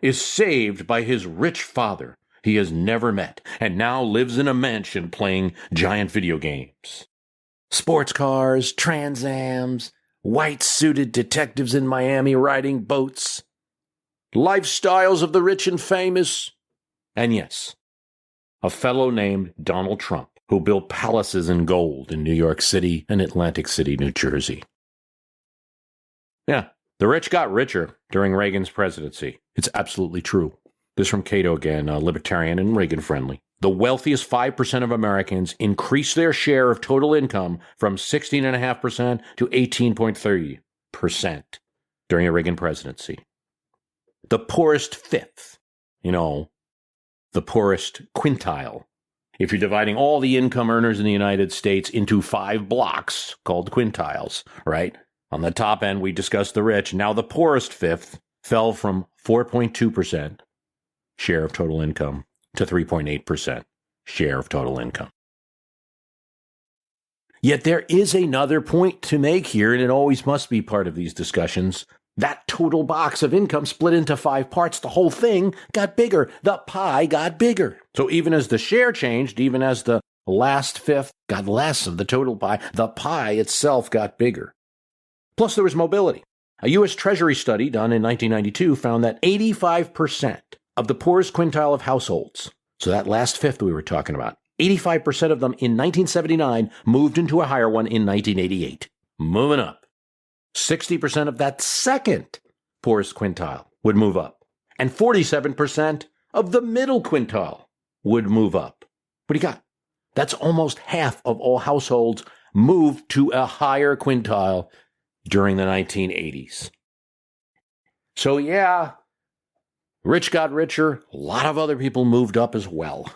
is saved by his rich father he has never met and now lives in a mansion playing giant video games. Sports cars, Trans Ams, white-suited detectives in Miami riding boats, lifestyles of the rich and famous, and yes, a fellow named Donald Trump who built palaces in gold in New York City and Atlantic City, New Jersey. Yeah, the rich got richer during Reagan's presidency. It's absolutely true. This from Cato again, libertarian and Reagan-friendly. The wealthiest 5% of Americans increased their share of total income from 16.5% to 18.3% during the Reagan presidency. The poorest fifth, the poorest quintile. If you're dividing all the income earners in the United States into 5 blocks called quintiles, right? On the top end, we discussed the rich. Now the poorest fifth fell from 4.2% share of total income to 3.8% share of total income. Yet there is another point to make here, and it always must be part of these discussions. That total box of income split into 5 parts. The whole thing got bigger. The pie got bigger. So even as the share changed, even as the last fifth got less of the total pie, the pie itself got bigger. Plus there was mobility. A U.S. Treasury study done in 1992 found that 85% of the poorest quintile of households, so that last fifth we were talking about, 85% of them in 1979 moved into a higher one in 1988. Moving up. 60% of that second poorest quintile would move up. And 47% of the middle quintile would move up. What do you got? That's almost half of all households moved to a higher quintile during the 1980s. So yeah, rich got richer. A lot of other people moved up as well.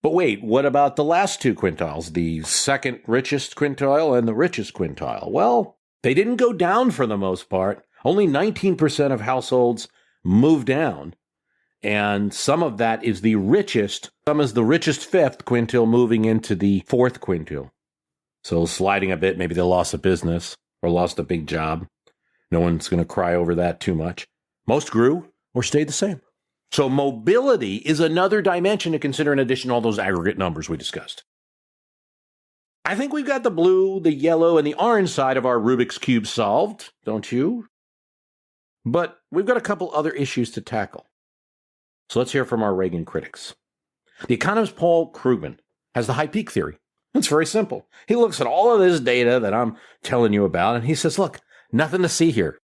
But wait, what about the last 2 quintiles, the second richest quintile and the richest quintile? Well, they didn't go down for the most part. Only 19% of households moved down. And some of that is the richest. Some is the richest fifth quintile moving into the fourth quintile. So sliding a bit, maybe they lost a business or lost a big job. No one's going to cry over that too much. Most grew or stayed the same. So mobility is another dimension to consider in addition to all those aggregate numbers we discussed. I think we've got the blue, the yellow, and the orange side of our Rubik's Cube solved, don't you? But we've got a couple other issues to tackle. So let's hear from our Reagan critics. The economist Paul Krugman has the high peak theory. It's very simple. He looks at all of this data that I'm telling you about, and he says, look, nothing to see here.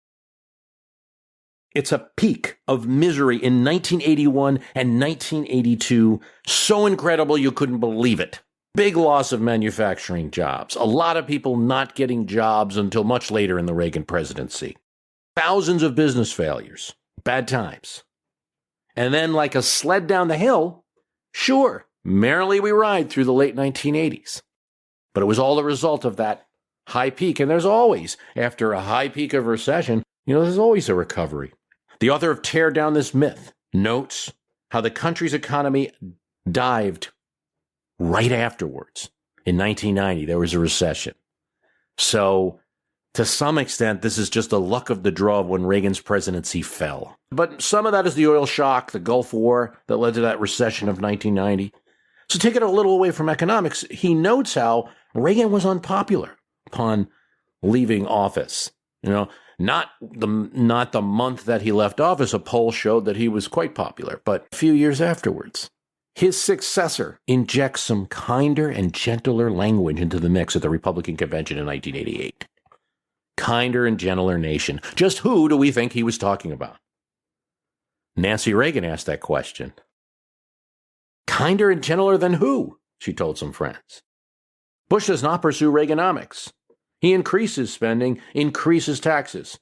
It's a peak of misery in 1981 and 1982. So incredible you couldn't believe it. Big loss of manufacturing jobs. A lot of people not getting jobs until much later in the Reagan presidency. Thousands of business failures. Bad times. And then like a sled down the hill, sure, merrily we ride through the late 1980s. But it was all the result of that high peak. And there's always, after a high peak of recession, there's always a recovery. The author of Tear Down This Myth notes how the country's economy dived right afterwards. In 1990, there was a recession. So, to some extent, this is just the luck of the draw of when Reagan's presidency fell. But some of that is the oil shock, the Gulf War that led to that recession of 1990. So take it a little away from economics, he notes how Reagan was unpopular upon leaving office. Not the month that he left office, a poll showed that he was quite popular, but a few years afterwards. His successor injects some kinder and gentler language into the mix at the Republican convention in 1988. Kinder and gentler nation. Just who do we think he was talking about? Nancy Reagan asked that question. Kinder and gentler than who? She told some friends. Bush does not pursue Reaganomics. He increases spending, increases taxes.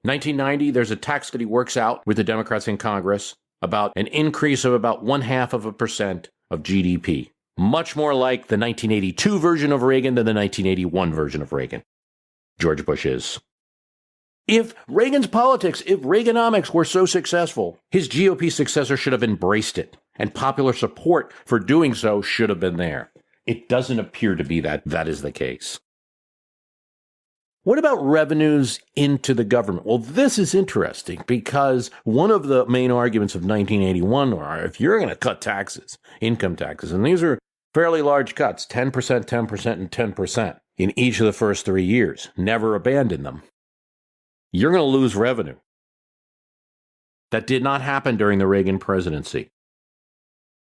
1990, there's a tax that he works out with the Democrats in Congress about an increase of about 0.5% of GDP. Much more like the 1982 version of Reagan than the 1981 version of Reagan. George Bush is. If Reagan's politics, if Reaganomics were so successful, his GOP successor should have embraced it, and popular support for doing so should have been there. It doesn't appear to be that is the case. What about revenues into the government? Well, this is interesting because one of the main arguments of 1981 are if you're going to cut taxes, income taxes, and these are fairly large cuts, 10%, 10%, and 10% in each of the first 3 years. Never abandon them. You're going to lose revenue. That did not happen during the Reagan presidency.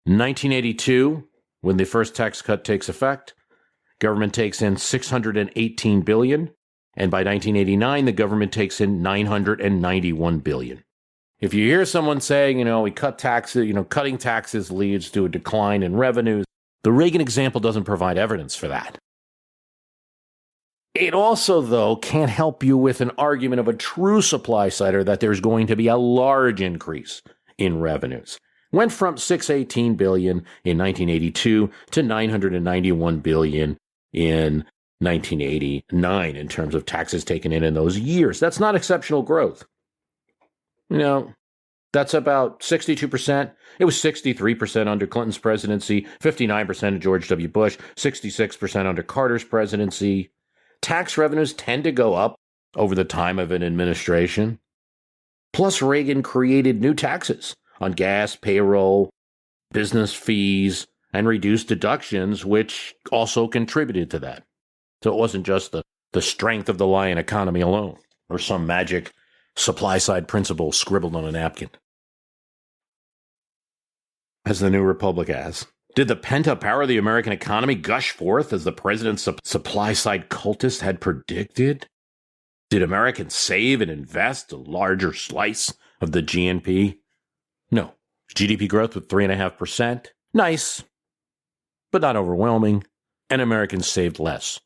1982, when the first tax cut takes effect, government takes in $618 billion, and by 1989, the government takes in $991 billion. If you hear someone saying, we cut taxes, cutting taxes leads to a decline in revenues, the Reagan example doesn't provide evidence for that. It also, though, can't help you with an argument of a true supply-sider that there's going to be a large increase in revenues. Went from $618 billion in 1982 to $991 billion in 1989 in terms of taxes taken in those years. That's not exceptional growth. That's about 62%. It was 63% under Clinton's presidency, 59% under George W. Bush, 66% under Carter's presidency. Tax revenues tend to go up over the time of an administration. Plus, Reagan created new taxes on gas, payroll, business fees, and reduced deductions, which also contributed to that. So it wasn't just the strength of the lion economy alone, or some magic supply-side principle scribbled on a napkin. As the New Republic asks, did the pent-up power of the American economy gush forth as the president's supply-side cultist had predicted? Did Americans save and invest a larger slice of the GNP? No. GDP growth was 3.5%. Nice, but not overwhelming. And Americans saved less.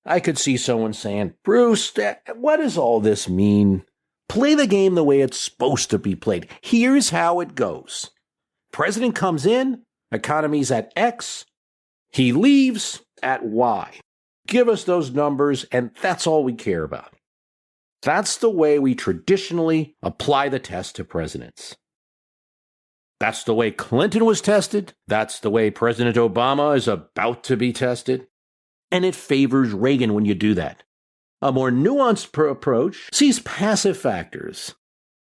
I could see someone saying, Bruce, what does all this mean? Play the game the way it's supposed to be played. Here's how it goes. President comes in, economy's at X. He leaves at Y. Give us those numbers, and that's all we care about. That's the way we traditionally apply the test to presidents. That's the way Clinton was tested. That's the way President Obama is about to be tested. And it favors Reagan when you do that. A more nuanced approach sees passive factors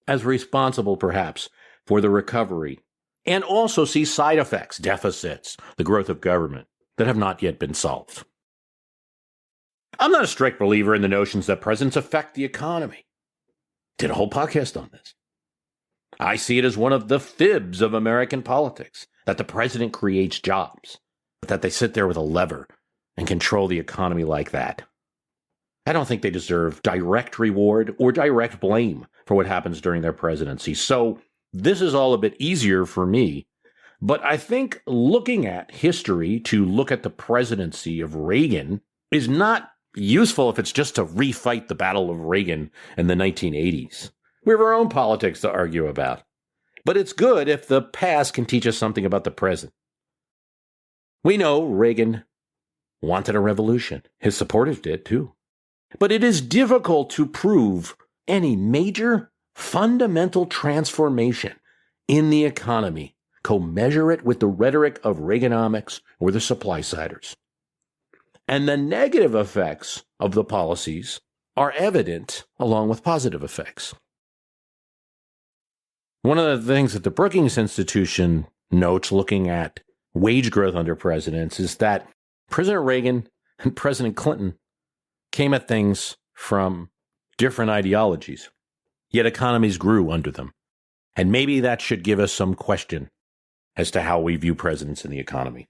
as responsible, perhaps, for the recovery, and also sees side effects, deficits, the growth of government, that have not yet been solved. I'm not a strict believer in the notions that presidents affect the economy. Did a whole podcast on this. I see it as one of the fibs of American politics, that the president creates jobs, that they sit there with a lever and control the economy like that. I don't think they deserve direct reward or direct blame for what happens during their presidency. So this is all a bit easier for me. But I think looking at history to look at the presidency of Reagan is not useful if it's just to refight the Battle of Reagan in the 1980s. We have our own politics to argue about. But it's good if the past can teach us something about the present. We know Reagan wanted a revolution. His supporters did too. But it is difficult to prove any major fundamental transformation in the economy, co-measure with the rhetoric of Reaganomics or the supply-siders. And the negative effects of the policies are evident along with positive effects. One of the things that the Brookings Institution notes looking at wage growth under presidents is that President Reagan and President Clinton came at things from different ideologies, yet economies grew under them. And maybe that should give us some question as to how we view presidents in the economy.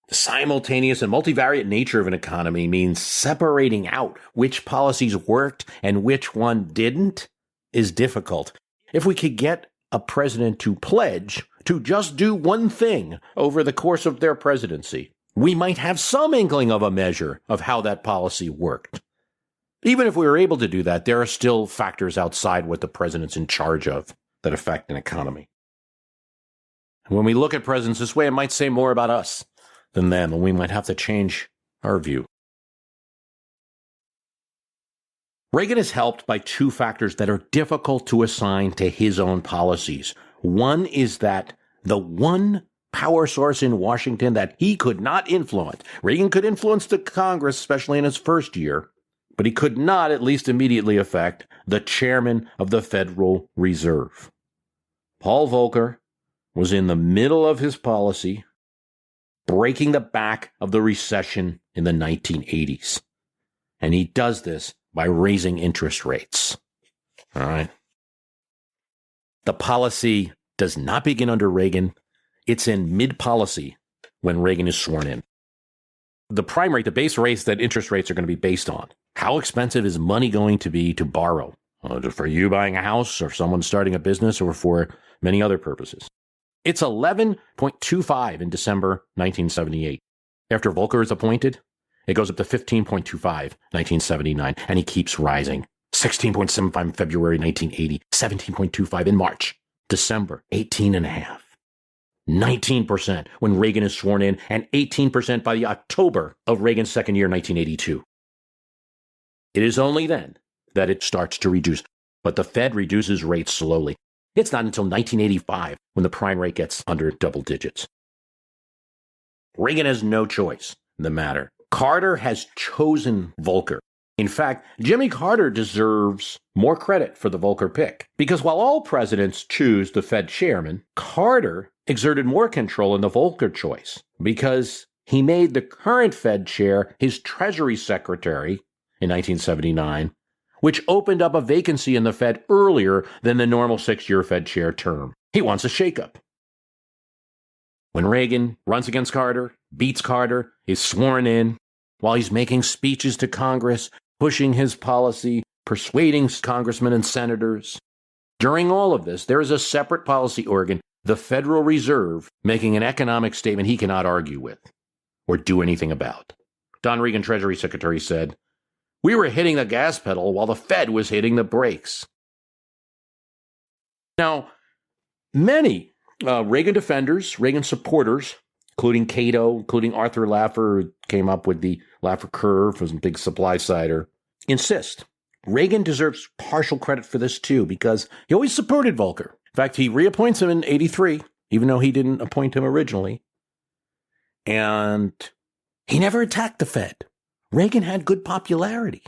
The simultaneous and multivariate nature of an economy means separating out which policies worked and which one didn't is difficult. If we could get a president to pledge to just do one thing over the course of their presidency, we might have some inkling of a measure of how that policy worked. Even if we were able to do that, there are still factors outside what the president's in charge of that affect an economy. When we look at presidents this way, it might say more about us than them, and we might have to change our view. Reagan is helped by two factors that are difficult to assign to his own policies. One is that the one power source in Washington that he could not influence. Reagan could influence the Congress, especially in his first year, but he could not, at least immediately, affect the chairman of the Federal Reserve. Paul Volcker was in the middle of his policy, breaking the back of the recession in the 1980s. And he does this by raising interest rates. All right. The policy does not begin under Reagan. It's in mid-policy when Reagan is sworn in. The prime rate, the base rates that interest rates are going to be based on. How expensive is money going to be to borrow? For you buying a house or someone starting a business or for many other purposes. It's 11.25 in December 1978. After Volcker is appointed, it goes up to 15.25 1979, and he keeps rising. 16.75 in February 1980, 17.25 in March, December, 18.5. 19% when Reagan is sworn in, and 18% by the October of Reagan's second year, 1982. It is only then that it starts to reduce, but the Fed reduces rates slowly. It's not until 1985 when the prime rate gets under double digits. Reagan has no choice in the matter. Carter has chosen Volcker. In fact, Jimmy Carter deserves more credit for the Volcker pick, because while all presidents choose the Fed chairman, Carter exerted more control in the Volcker choice because he made the current Fed chair his Treasury Secretary in 1979, which opened up a vacancy in the Fed earlier than the normal 6-year Fed chair term. He wants a shakeup. When Reagan runs against Carter, beats Carter, is sworn in, while he's making speeches to Congress, pushing his policy, persuading congressmen and senators. During all of this, there is a separate policy organ, the Federal Reserve, making an economic statement he cannot argue with or do anything about. Don Regan, Treasury Secretary, said, "We were hitting the gas pedal while the Fed was hitting the brakes." Now, many Reagan defenders, Reagan supporters, including Cato, including Arthur Laffer, who came up with the Laffer curve, was a big supply sider, insist Reagan deserves partial credit for this too, because he always supported Volcker. In fact, he reappoints him in 83, even though he didn't appoint him originally. And he never attacked the Fed. Reagan had good popularity.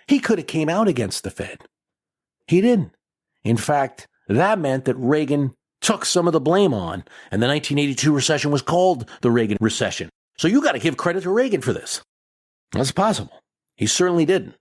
He could have came out against the Fed. He didn't. In fact, that meant that Reagan took some of the blame on, and the 1982 recession was called the Reagan recession. So you got to give credit to Reagan for this. That's possible. He certainly didn't.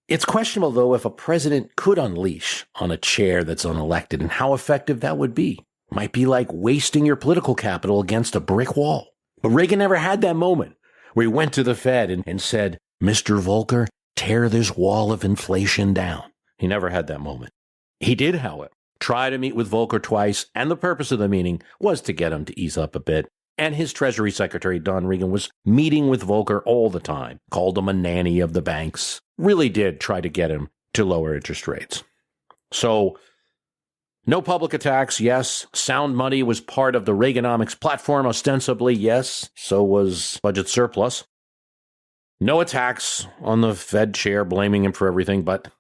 It's questionable, though, if a president could unleash on a chair that's unelected and how effective that would be. Might be like wasting your political capital against a brick wall. But Reagan never had that moment where he went to the Fed and said, "Mr. Volcker, tear this wall of inflation down." He never had that moment. He did, however, try to meet with Volcker twice, and the purpose of the meeting was to get him to ease up a bit. And his Treasury Secretary, Don Regan, was meeting with Volcker all the time, called him a nanny of the banks, really did try to get him to lower interest rates. So, no public attacks, yes. Sound money was part of the Reaganomics platform, ostensibly, yes. So was budget surplus. No attacks on the Fed chair, blaming him for everything, but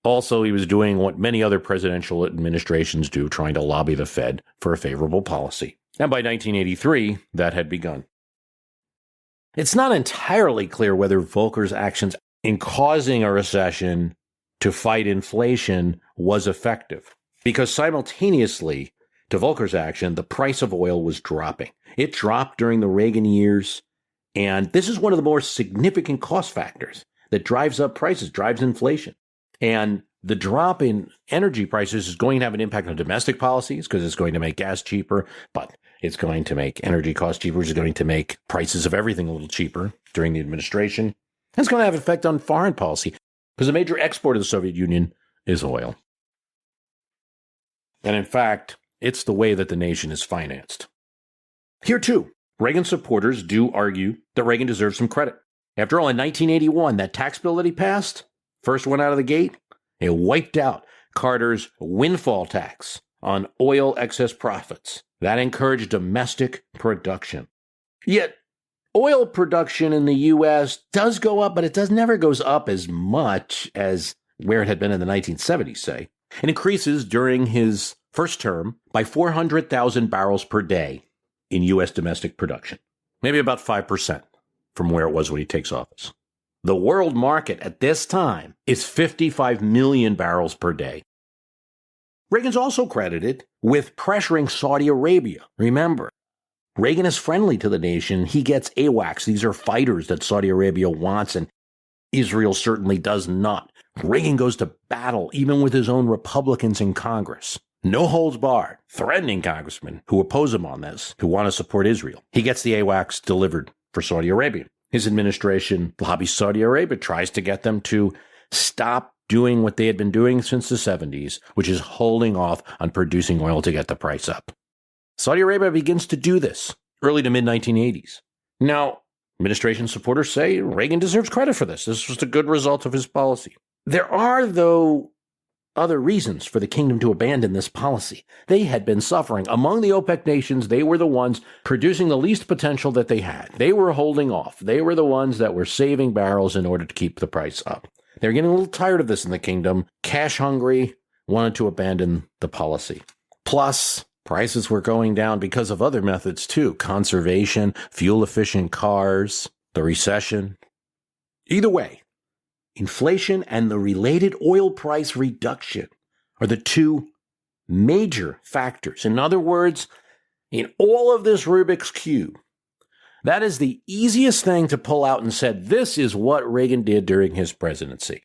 also he was doing what many other presidential administrations do, trying to lobby the Fed for a favorable policy. And by 1983, that had begun. It's not entirely clear whether Volcker's actions in causing a recession to fight inflation was effective, because simultaneously to Volcker's action, the price of oil was dropping. It dropped during the Reagan years, and this is one of the more significant cost factors that drives up prices, drives inflation. And the drop in energy prices is going to have an impact on domestic policies because it's going to make gas cheaper, but it's going to make energy costs cheaper, which is going to make prices of everything a little cheaper during the administration. It's going to have an effect on foreign policy because a major export of the Soviet Union is oil. And in fact, it's the way that the nation is financed. Here too, Reagan supporters do argue that Reagan deserves some credit. After all, in 1981, that tax bill that he passed, first one out of the gate, it wiped out Carter's windfall tax on oil excess profits. That encouraged domestic production. Yet, oil production in the U.S. does go up, but it never goes up as much as where it had been in the 1970s, say. It increases during his first term by 400,000 barrels per day in U.S. domestic production, maybe about 5% from where it was when he takes office. The world market at this time is 55 million barrels per day. Reagan's also credited with pressuring Saudi Arabia. Remember, Reagan is friendly to the nation. He gets AWACS. These are fighters that Saudi Arabia wants, and Israel certainly does not. Reagan goes to battle, even with his own Republicans in Congress. No holds barred, threatening congressmen who oppose him on this, who want to support Israel. He gets the AWACS delivered for Saudi Arabia. His administration lobbies Saudi Arabia, tries to get them to stop doing what they had been doing since the 70s, which is holding off on producing oil to get the price up. Saudi Arabia begins to do this early to mid-1980s. Now, administration supporters say Reagan deserves credit for this. This was a good result of his policy. There are, though, other reasons for the kingdom to abandon this policy. They had been suffering. Among the OPEC nations, they were the ones producing the least potential that they had. They were holding off. They were the ones that were saving barrels in order to keep the price up. They were getting a little tired of this in the kingdom. Cash hungry, wanted to abandon the policy. Plus, prices were going down because of other methods too. Conservation, fuel-efficient cars, the recession. Either way, inflation and the related oil price reduction are the two major factors. In other words, in all of this Rubik's Cube, that is the easiest thing to pull out and said, this is what Reagan did during his presidency.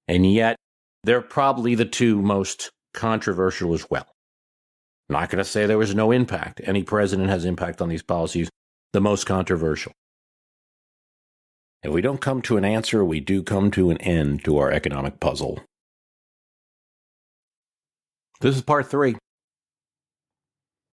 And yet, they're probably the two most controversial as well. I'm not going to say there was no impact. Any president has impact on these policies. The most controversial. If we don't come to an answer, we do come to an end to our economic puzzle. This is part 3.